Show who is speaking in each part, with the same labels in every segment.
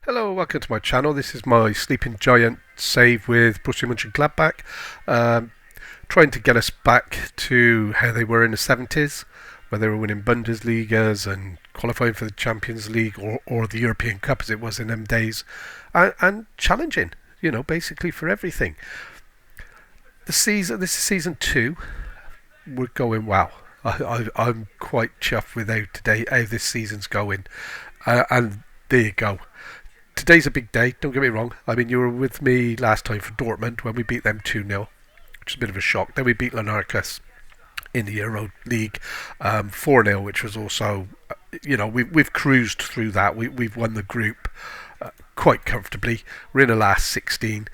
Speaker 1: Hello, welcome to my channel. This is my Sleeping Giant save with Borussia Mönchengladbach. Um, Trying to get us back to how they were in the 70s, where they were winning Bundesligas and qualifying for the Champions League or the European Cup as it was in them days, and challenging, basically for everything. This is season two. We're going well. I'm quite chuffed with how this season's going. And there you go. Today's a big day, don't get me wrong. I mean, you were with me last time for Dortmund when we beat them 2-0, which is a bit of a shock. Then we beat Lanarkis in the Euro League 4-0, which was also, we've cruised through that. We've won the group quite comfortably. We're in the last 16.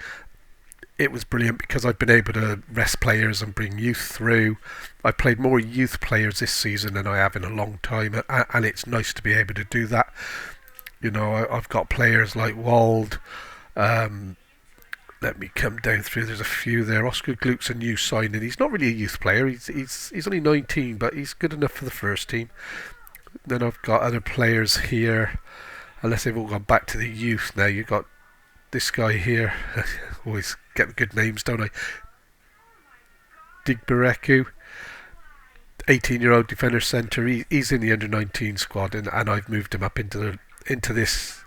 Speaker 1: It was brilliant because I've been able to rest players and bring youth through. I've played more youth players this season than I have in a long time, and it's nice to be able to do that. I've got players like Wald. Let me come down through. There's a few there. Oscar Gluck's a new signing. He's not really a youth player. He's only 19, but he's good enough for the first team. Then I've got other players here, unless they've all gone back to the youth now. You've got this guy here. Always get the good names, don't I? Digbereku, 18-year-old defender centre. He's in the under-19 squad, and I've moved him up into this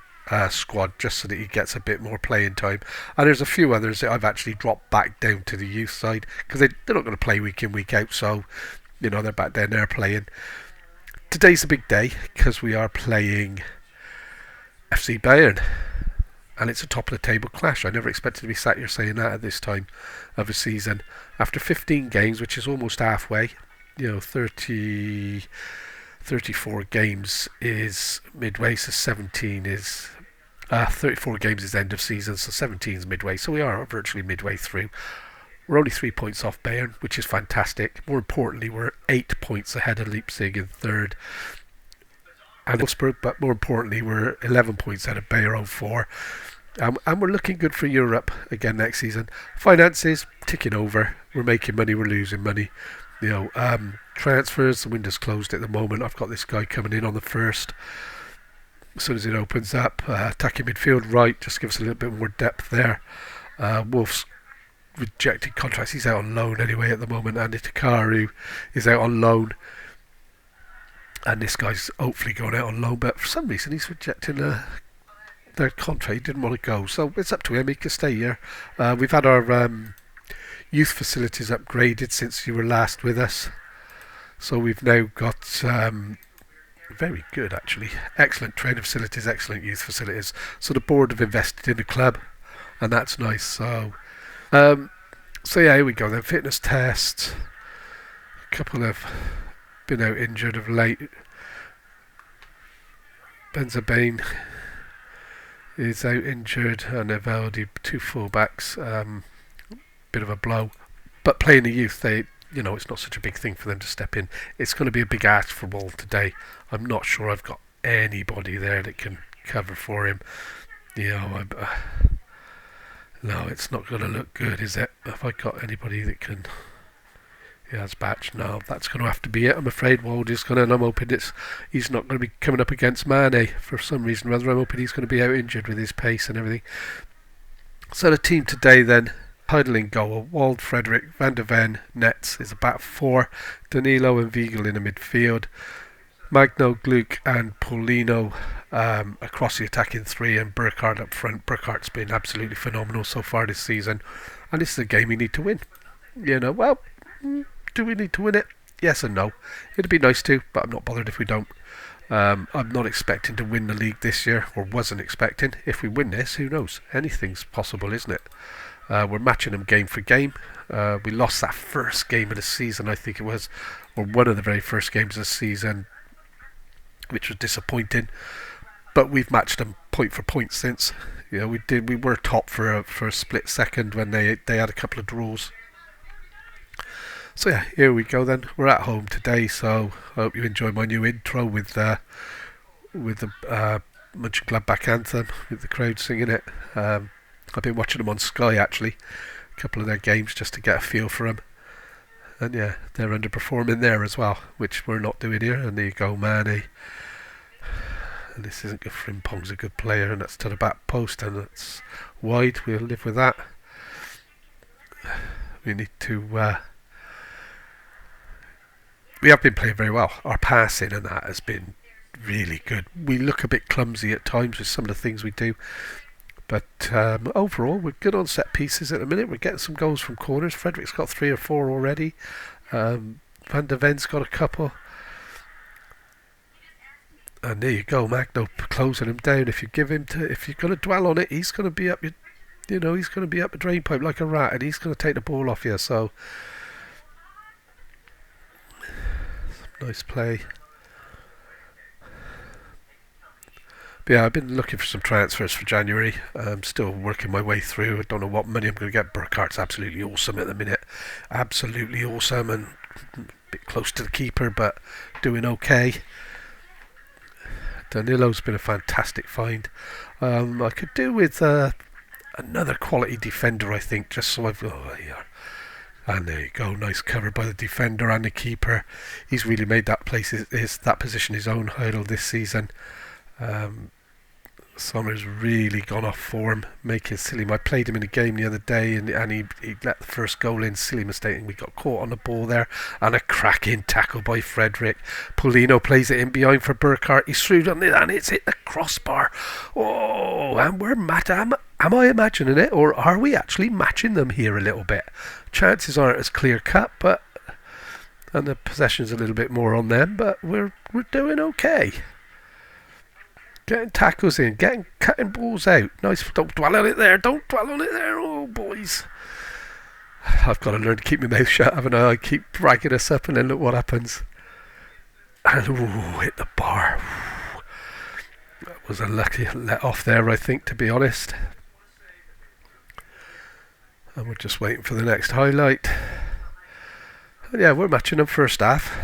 Speaker 1: squad just so that he gets a bit more playing time. And there's a few others that I've actually dropped back down to the youth side because they're not going to play week in, week out, so they're back down there playing. Today's a big day because we are playing FC Bayern, and it's a top of the table clash. I never expected to be sat here saying that at this time of a season. After 15 games, which is almost halfway, 34 games is midway, so 17 is 34 games is end of season, so 17 is midway. So we are virtually midway through. We're only 3 points off Bayern, which is fantastic. More importantly, we're 8 points ahead of Leipzig in third, and Wolfsburg. But more importantly, we're 11 points ahead of Bayern 04. And we're looking good for Europe again next season. Finances ticking over. We're making money. We're losing money. Transfers, the window's closed at the moment. I've got this guy coming in on the 1st. As soon as it opens up, attacking midfield right, just give us a little bit more depth there. Wolf's rejected contracts. He's out on loan anyway at the moment. And Itakaru is out on loan. And this guy's hopefully going out on loan, but for some reason he's rejecting their contract. He didn't want to go. So it's up to him. He can stay here. We've had our youth facilities upgraded since you were last with us. So we've now got very good, actually. Excellent training facilities, excellent youth facilities. So the board have invested in the club, and that's nice. So yeah, here we go then. Fitness test. A couple have been out injured of late. Benzabane is out injured, and Evaldi, 2 fullbacks. Bit of a blow. But playing the youth, it's not such a big thing for them to step in. It's going to be a big ask for Wall today. I'm not sure I've got anybody there that can cover for him. No, it's not going to look good, is it? Have I got anybody that can... Yeah, it's Batch. No, that's going to have to be it. I'm afraid Wald is going to, and I'm hoping he's not going to be coming up against Mane for some reason. Rather, I'm hoping he's going to be out injured with his pace and everything. So the team today then... Heidel in goal, Wald, Frederick, Van der Ven, Nets is a back 4, Danilo and Viegel in the midfield, Magno, Gluck and Paulino across the attacking 3, and Burkhardt up front. Burkhardt's been absolutely phenomenal so far this season, and this is a game we need to win. Do we need to win it? Yes and no. It'd be nice to, but I'm not bothered if we don't. I'm not expecting to win the league this year, or wasn't expecting. If we win this, who knows? Anything's possible, isn't it? We're matching them game for game. We lost that first game of the season, I think it was, or one of the very first games of the season, which was disappointing. But we've matched them point for point since. We were top for a split second when they had a couple of draws. So yeah, here we go then. We're at home today, so I hope you enjoy my new intro with the Mönchengladbach anthem, with the crowd singing it. I've been watching them on Sky, actually, a couple of their games just to get a feel for them. And yeah, they're underperforming there as well, which we're not doing here. And there you go, Mane. And this isn't good. Frimpong's a good player, and that's to the back post, and it's wide. We'll live with that. We need to. We have been playing very well. Our passing and that has been really good. We look a bit clumsy at times with some of the things we do, but overall we're good on set pieces at the minute. We're getting some goals from corners. Frederick's got 3 or 4 already. Van der Ven's got a couple. And there you go, Magno closing him down. If you're going to dwell on it, he's going to be up your, he's going to be up a drain pipe like a rat, and he's going to take the ball off you. So nice play. But yeah, I've been looking for some transfers for January. I'm still working my way through. I don't know what money I'm going to get. Burkhardt's absolutely awesome at the minute. Absolutely awesome, and a bit close to the keeper, but doing okay. Danilo's been a fantastic find. I could do with another quality defender, I think, just so I've... Oh, yeah. And there you go, nice cover by the defender and the keeper. He's really made that that position his own, Heidel, this season. Sommer's really gone off form, making silly. I played him in a game the other day, and he let the first goal in, silly mistake, and we got caught on the ball there, and a cracking tackle by Frederick. Paulino plays it in behind for Burkhardt. He's through on it, and it's hit the crossbar. Oh, and we're am I imagining it, or are we actually matching them here a little bit? Chances aren't as clear cut, and the possession's a little bit more on them, but we're doing okay. Getting tackles in, cutting balls out. Nice, don't dwell on it there, oh boys. I've got to learn to keep my mouth shut, haven't I? I keep bragging us up and then look what happens. And hit the bar. That was a lucky let off there, I think, to be honest. And we're just waiting for the next highlight. And yeah, we're matching them first half.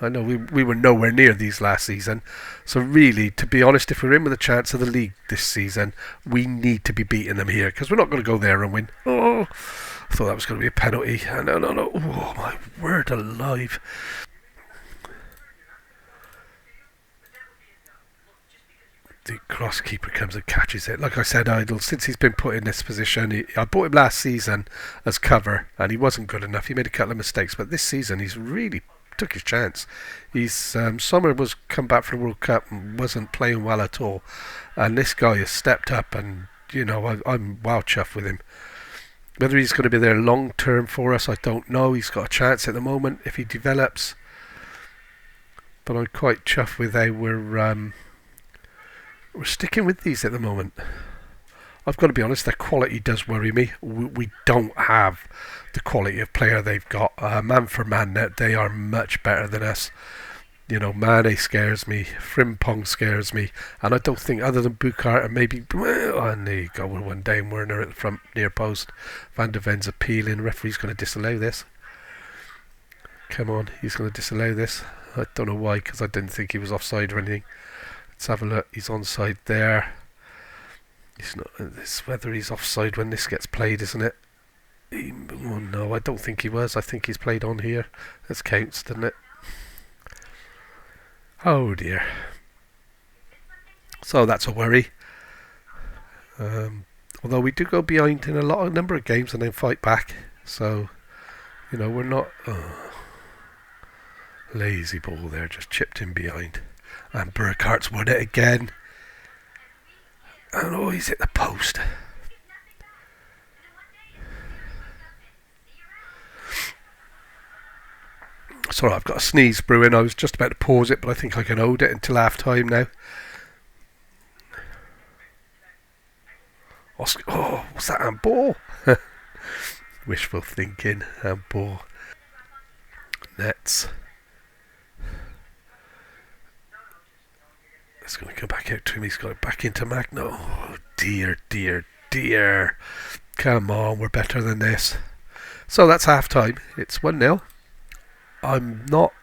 Speaker 1: I know we were nowhere near these last season, so really, to be honest, if we're in with a chance of the league this season, we need to be beating them here, because we're not going to go there and win. Oh, I thought that was going to be a penalty. No. Oh, my word alive. The cross keeper comes and catches it. Like I said, Idle, since he's been put in this position, I bought him last season as cover, and he wasn't good enough. He made a couple of mistakes, but this season he's really took his chance. Sommer was come back from the World Cup and wasn't playing well at all, and this guy has stepped up, and I'm well chuffed with him. Whether he's going to be there long term for us, I don't know. He's got a chance at the moment if he develops, but I'm quite chuffed with how we're sticking with these at the moment. I've got to be honest, their quality does worry me. We don't have the quality of player they've got. Man for man, they are much better than us. Mane scares me, Frimpong scares me, and I don't think, other than Burkhardt and maybe, and there you go, we're one down, Werner at the front near post. Van der Ven's appealing, referee's going to disallow this. Come on, he's going to disallow this. I don't know why, because I didn't think he was offside or anything. Let's have a look, he's onside there. It's whether he's offside when this gets played, isn't it? No, I don't think he was. I think he's played on here. That counts, doesn't it? Oh dear. So that's a worry. Although we do go behind in a number of games and then fight back. So, we're not... lazy ball there, just chipped in behind. And Burkhardt's won it again. And he's hit the post. Sorry, I've got a sneeze brewing. I was just about to pause it, but I think I can hold it until half time now. Oh, what's that, handball? Wishful thinking, handball. Nets. It's going to come back out to him. He's got it back into Magno. Oh, dear. Come on, we're better than this. So that's half time. It's 1-0. I'm not...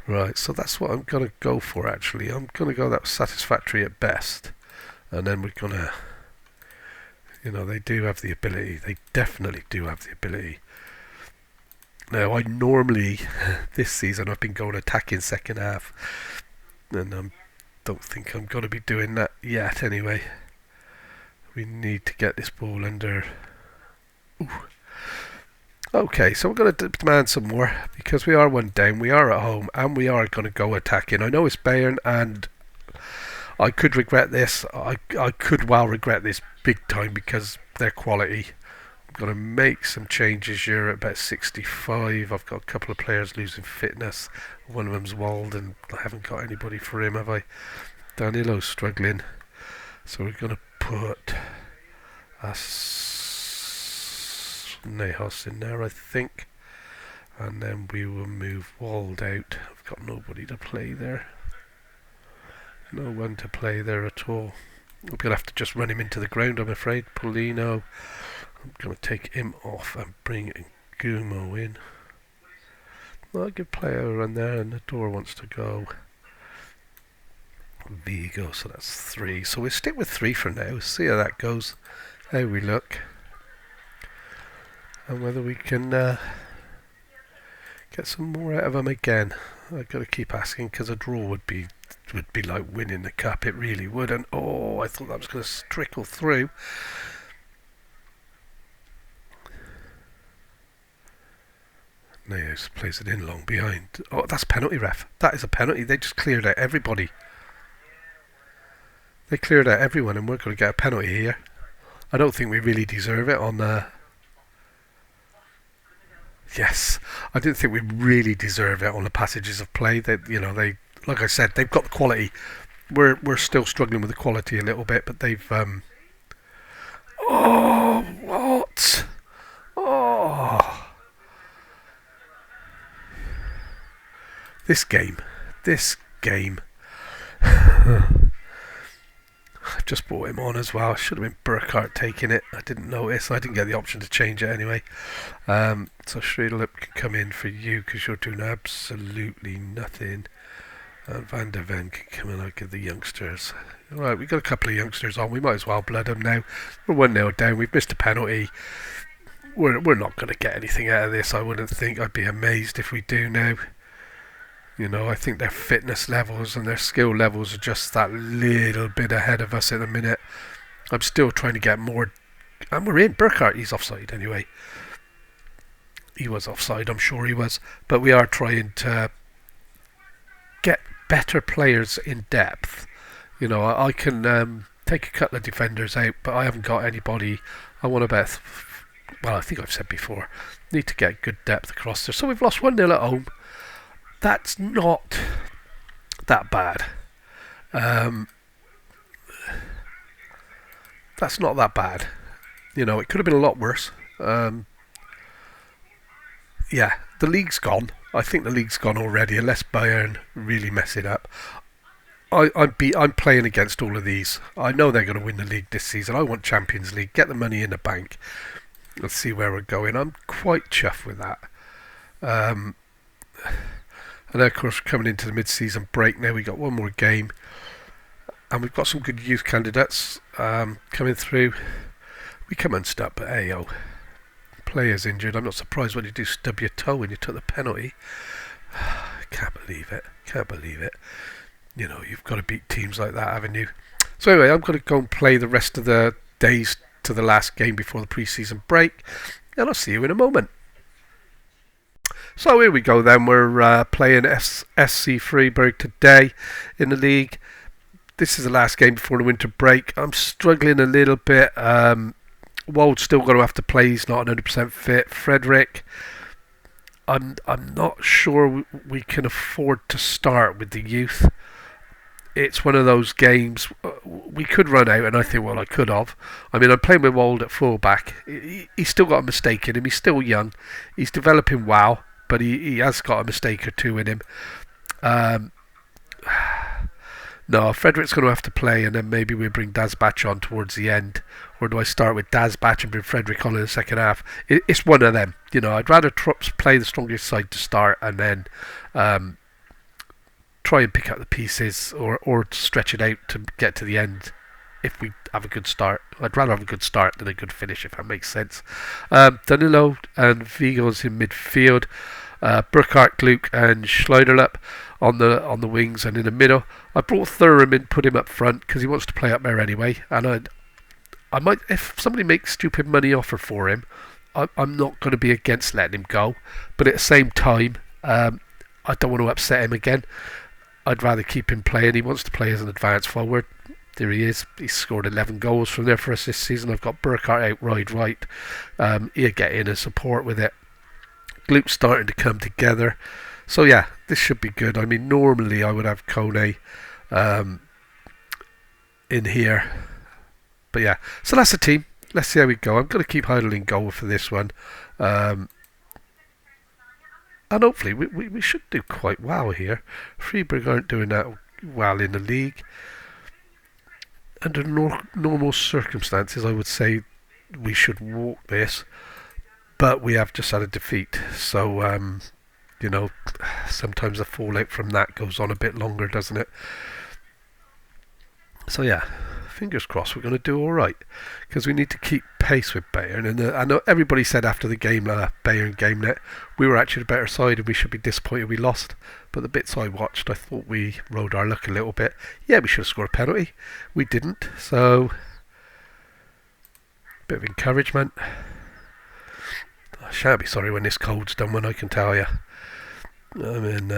Speaker 1: Right, so that's what I'm going to go for, actually. I'm going to go that was satisfactory at best. And then we're going to... they do have the ability. They definitely do have the ability. Now, I normally, this season, I've been going attacking second half, and don't think I'm going to be doing that yet anyway. We need to get this ball under. Ooh. Okay, so we're going to demand some more because we are one down, we are at home, and we are going to go attacking. I know it's Bayern, and I could regret this. I could well regret this big time because their quality. I'm going to make some changes here at about 65. I've got a couple of players losing fitness. One of them's Wald, and I haven't got anybody for him, have I? Danilo's struggling. So we're going to put Nehos in there, I think. And then we will move Wald out. I've got nobody to play there. No one to play there at all. I'm going to have to just run him into the ground, I'm afraid. Polino. I'm going to take him off and bring Gumo in. Well, a good player a run there, and the door wants to go. Vigo, so that's 3. So we'll stick with 3 for now. See how that goes. How we look. And whether we can get some more out of them again. I've got to keep asking because a draw would be like winning the cup. It really would. And oh, I thought that was going to trickle through. Naos plays it in long behind. Oh, that's penalty, ref. That is a penalty. They just cleared out everybody. They cleared out everyone, and we're going to get a penalty here. I don't think we really deserve it on the. Yes, I didn't think we really deserve it on the passages of play. They, like I said, they've got the quality. We're still struggling with the quality a little bit, but they've. Oh, what? Oh. This game. I've just brought him on as well. Should have been Burkhardt taking it. I didn't notice. I didn't get the option to change it anyway. So Schredelup can come in for you because you're doing absolutely nothing. And Van der Ven can come in. I'll give the youngsters. Alright, we've got a couple of youngsters on. We might as well blood them now. We're 1-0 down. We've missed a penalty. We're not going to get anything out of this, I wouldn't think. I'd be amazed if we do now. I think their fitness levels and their skill levels are just that little bit ahead of us at the minute. I'm still trying to get more. And we're in. Burkhardt, he's offside anyway. He was offside, I'm sure he was. But we are trying to get better players in depth. I can take a couple of defenders out, but I haven't got anybody. I want about. Well, I think I've said before. Need to get good depth across there. So we've lost 1-0 at home. That's not that bad. That's not that bad. It could have been a lot worse. Yeah, the league's gone. I think the league's gone already, unless Bayern really mess it up. I'm playing against all of these. I know they're going to win the league this season. I want Champions League. Get the money in the bank. Let's see where we're going. I'm quite chuffed with that. And then, of course, we're coming into the mid-season break now. We've got one more game. And we've got some good youth candidates coming through. We come unstuck, but hey, player's injured. I'm not surprised when you do stub your toe when you took the penalty. Can't believe it. You've got to beat teams like that, haven't you? So anyway, I'm going to go and play the rest of the days to the last game before the pre-season break. And I'll see you in a moment. So here we go then, we're playing SC Freiburg today in the league. This is the last game before the winter break. I'm struggling a little bit. Wald's still going to have to play, he's not 100% fit. Frederick, I'm not sure we can afford to start with the youth. It's one of those games we could run out, and I think, well, I could have. I mean, I'm playing with Wald at fullback. He's still got a mistake in him. He's still young. He's developing well, but he has got a mistake or two in him. No, Frederick's going to have to play, and then maybe we bring Dazbach on towards the end. Or do I start with Dazbach and bring Frederick on in the second half? It's one of them. I'd rather play the strongest side to start and then try and pick up the pieces or stretch it out to get to the end if we have a good start. I'd rather have a good start than a good finish, if that makes sense. Danilo and Vigo's in midfield. Burkhardt, Gluck and Schneiderlip on the wings, and in the middle I brought Thuram in, put him up front because he wants to play up there anyway, and I might, if somebody makes stupid money offer for him, I'm not going to be against letting him go, but at the same time I don't want to upset him again. I'd rather keep him playing. He wants to play as an advanced forward. There he is. He's scored 11 goals from there for us this season. I've got Burkhardt out wide right. He'll get in and support with it. Gluck's starting to come together. So yeah, this should be good. I mean, normally I would have Kone in here. But yeah, so that's the team. Let's see how we go. I'm going to keep Heidel in goal for this one. And hopefully we should do quite well here. Freiburg aren't doing that well in the league. Under normal circumstances, I would say we should walk this. But we have just had a defeat. So, you know, sometimes the fallout from that goes on a bit longer, doesn't it? So yeah, fingers crossed we're going to do all right, because we need to keep pace with Bayern. And I know everybody said after the game, Bayern game net, we were actually the better side and we should be disappointed we lost. But the bits I watched, I thought we rode our luck a little bit. Yeah, we should have scored a penalty. We didn't. So, bit of encouragement. I shan't be sorry when this cold's done, when I can tell you. I mean,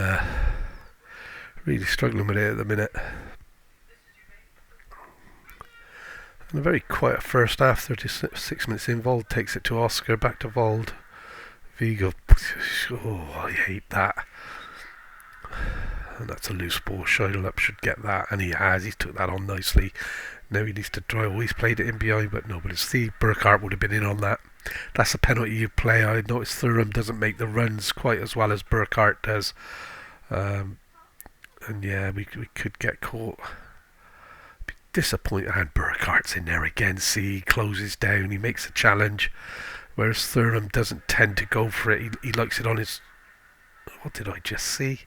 Speaker 1: really struggling with it at the minute. And a very quiet first half, 36 minutes in. Vold takes it to Oscar, back to Vold. Vigo, oh, I hate that. And that's a loose ball. Schneiderlip should get that, and he has. He's took that on nicely. Now he needs to drive. Oh, he's played it in behind, but no, but it's the Burkhardt would have been in on that. That's a penalty you play. I noticed Thuram doesn't make the runs quite as well as Burkhardt does. And yeah, we could get caught. Be disappointed. And Burkhardt's in there again. See, he closes down. He makes a challenge. Whereas Thuram doesn't tend to go for it. He likes it on his... What did I just see?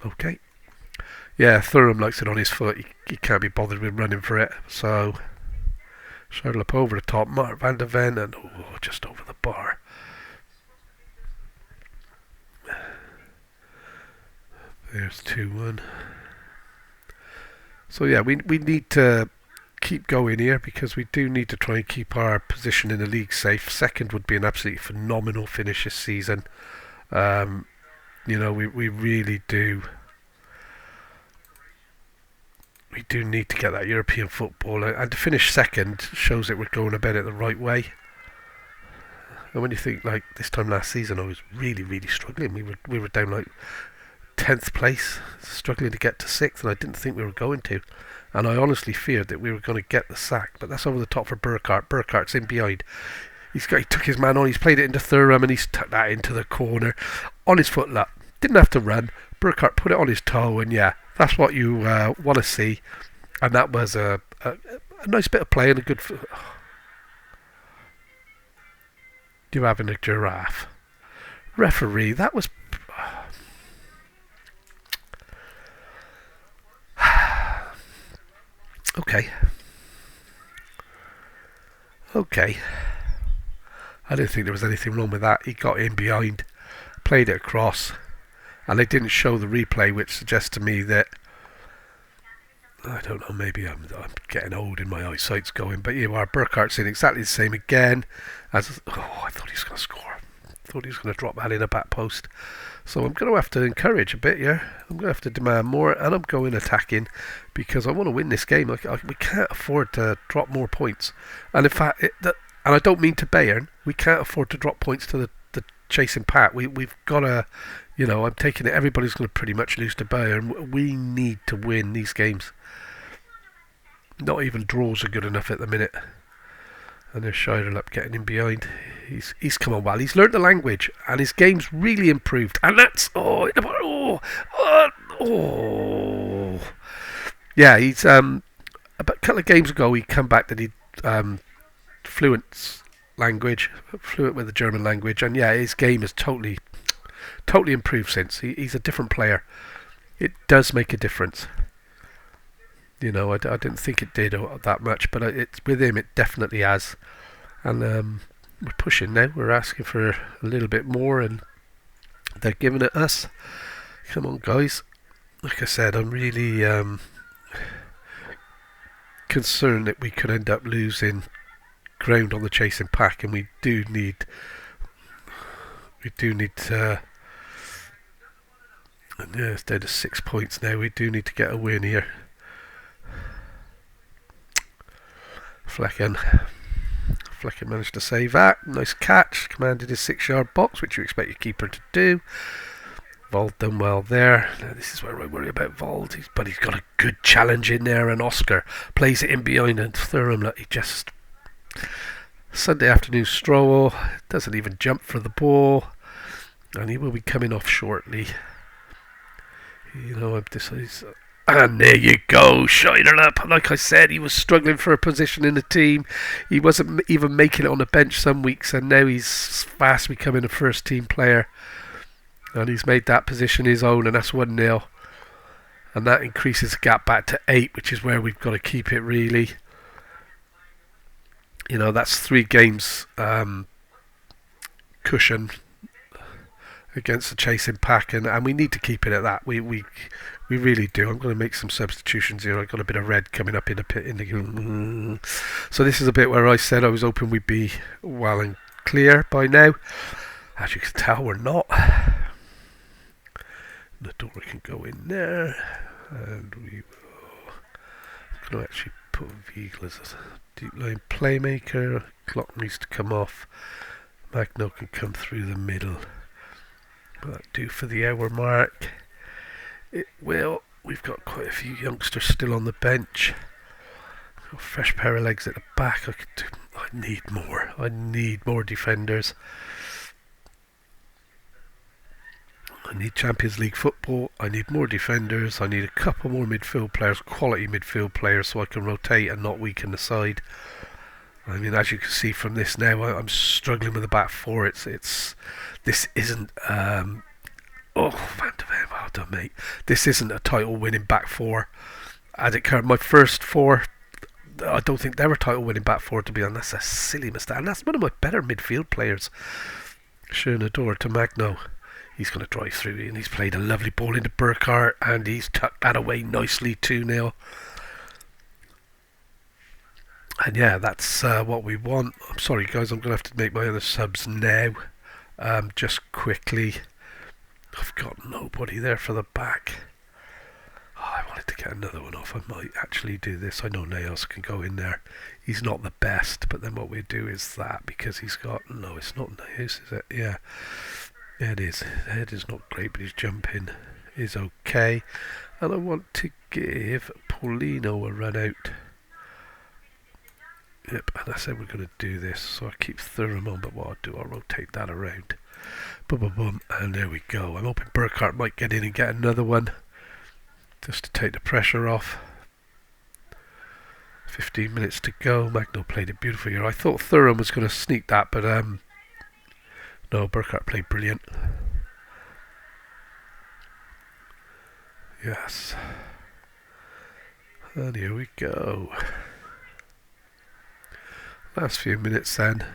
Speaker 1: Okay. Yeah, Thuram likes it on his foot. He can't be bothered with running for it. So... Schneiderlip over the top, Mark van der Ven, and oh, just over the bar. There's 2-1. So yeah, we need to keep going here, because we do need to try and keep our position in the league safe. Second would be an absolutely phenomenal finish this season. You know, we really do. We do need to get that European football, and to finish second shows that we're going about it the right way. And when you think, like this time last season, I was really struggling. We were down like 10th place, struggling to get to 6th, and I didn't think we were going to. And I honestly feared that we were going to get the sack. But that's over the top for Burkhardt. Burkhardt's in behind. He took his man on. He's played it into Thuram, and he's tucked that into the corner on his footlet. Didn't have to run. Burkhardt put it on his toe, and yeah, that's what you want to see. And that was a nice bit of play and a good... You're having a giraffe. Referee, that was... Okay. I didn't think there was anything wrong with that. He got in behind, played it across, and they didn't show the replay, which suggests to me that, I don't know, maybe I'm getting old and my eyesight's going, but you are. Burkhardt's in exactly the same again. I thought he was going to score. I thought he was going to drop that in a back post. So I'm going to have to encourage a bit here. I'm going to have to demand more, and I'm going attacking, because I want to win this game. We can't afford to drop more points. And in fact, and I don't mean to Bayern, we can't afford to drop points to the chasing pack. We've got to, you know, I'm taking it, everybody's going to pretty much lose to Bayern. We need to win these games. Not even draws are good enough at the minute. And there's Schneiderlip getting in behind. He's come on well. He's learnt the language, and his game's really improved. And that's yeah. He's about a couple of games ago he come back that he fluent with the German language, and yeah, his game has totally improved since. He's a different player. It does make a difference. I didn't think it did that much, but with him it definitely has. And we're pushing now. We're asking for a little bit more, and they're giving it us. Come on, guys. Like I said, I'm really concerned that we could end up losing ground on the chasing pack, and we do need to. Yeah, it's down to 6 points now. We do need to get a win here. Flecken managed to save that. Nice catch. Commanded his 6-yard box, which you expect your keeper to do. Vold done well there. Now, this is where I worry about Vold. But he's got a good challenge in there, and Oscar plays it in behind, and Thuram, like, he just... Sunday afternoon stroll. Doesn't even jump for the ball. And he will be coming off shortly. And there you go, shining up. Like I said, he was struggling for a position in the team. He wasn't even making it on the bench some weeks, and now he's fast becoming a first team player. And he's made that position his own, and that's 1-0. And that increases the gap back to 8, which is where we've got to keep it, really. That's 3 games cushion against the chasing pack, and we need to keep it at that. We really do. I'm going to make some substitutions here. I've got a bit of red coming up in the pit. So this is a bit where I said I was hoping we'd be well and clear by now. As you can tell, we're not. The door can go in there, and we will. I'm going to actually put Viegel as a deep line playmaker. Clock needs to come off. Magno can come through the middle. Will that do for the hour mark? It will. We've got quite a few youngsters still on the bench. Got a fresh pair of legs at the back. I need more. I need more defenders. I need Champions League football. I need more defenders. I need a couple more midfield players, quality midfield players, so I can rotate and not weaken the side. I mean, as you can see from this now, I'm struggling with the back four. This isn't. Van de Ven, well done, mate. This isn't a title-winning back four. As it current, my first 4, I don't think they were title-winning back four, to be honest. That's a silly mistake, and that's one of my better midfield players. Schönador to Magno. He's going to drive through, and he's played a lovely ball into Burkhardt, and he's tucked that away nicely, 2-0. And yeah, that's what we want. I'm sorry, guys, I'm going to have to make my other subs now. Just quickly. I've got nobody there for the back. Oh, I wanted to get another one off. I might actually do this. I know Nails can go in there. He's not the best, but then what we do is that, because he's got... No, it's not Nails, is it? Yeah. Yeah, it is. His head is not great, but his jumping is okay. And I want to give Paulino a run out. Yep, and I said we're going to do this, so I keep Thuram on, but what I'll do, I'll rotate that around. Boom, boom, boom, and there we go. I'm hoping Burkhardt might get in and get another one, just to take the pressure off. 15 minutes to go. Magno played it beautifully here. I thought Thuram was going to sneak that, but no, Burkhardt played brilliant. Yes. And here we go. Last few minutes then.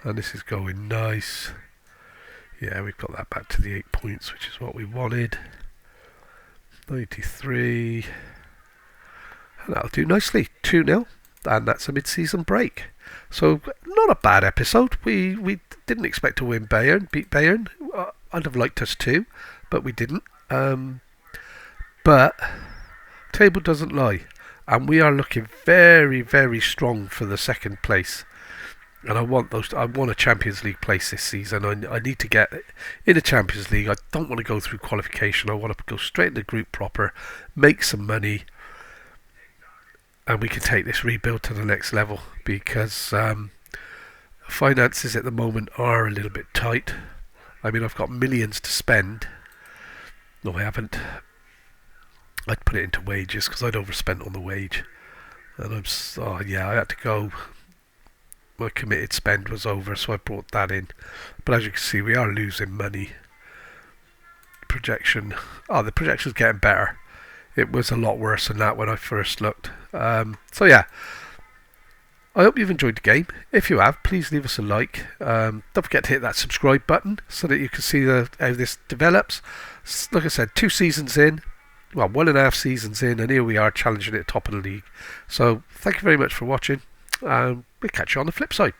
Speaker 1: And this is going nice. Yeah, we've got that back to the 8 points, which is what we wanted. 93. And that'll do nicely. 2-0. And that's a mid-season break. So, not a bad episode. We didn't expect to win Bayern, beat Bayern. I'd have liked us to, but we didn't. But, table doesn't lie. And we are looking very, very strong for the second place. And I want a Champions League place this season. I need to get in the Champions League. I don't want to go through qualification. I want to go straight into group proper, make some money, and we can take this rebuild to the next level, because finances at the moment are a little bit tight. I mean, I've got millions to spend. No, I haven't. I'd put it into wages because I'd overspent on the wage. And I had to go. My committed spend was over, so I brought that in. But as you can see, we are losing money. The projection's getting better. it was a lot worse than that when I first looked. So yeah, I hope you've enjoyed the game. If you have, please leave us a like. Don't forget to hit that subscribe button so that you can see how this develops. Like I said, 2 seasons in, well, 1.5 seasons in, and here we are challenging at the top of the league. So thank you very much for watching, and we'll catch you on the flip side.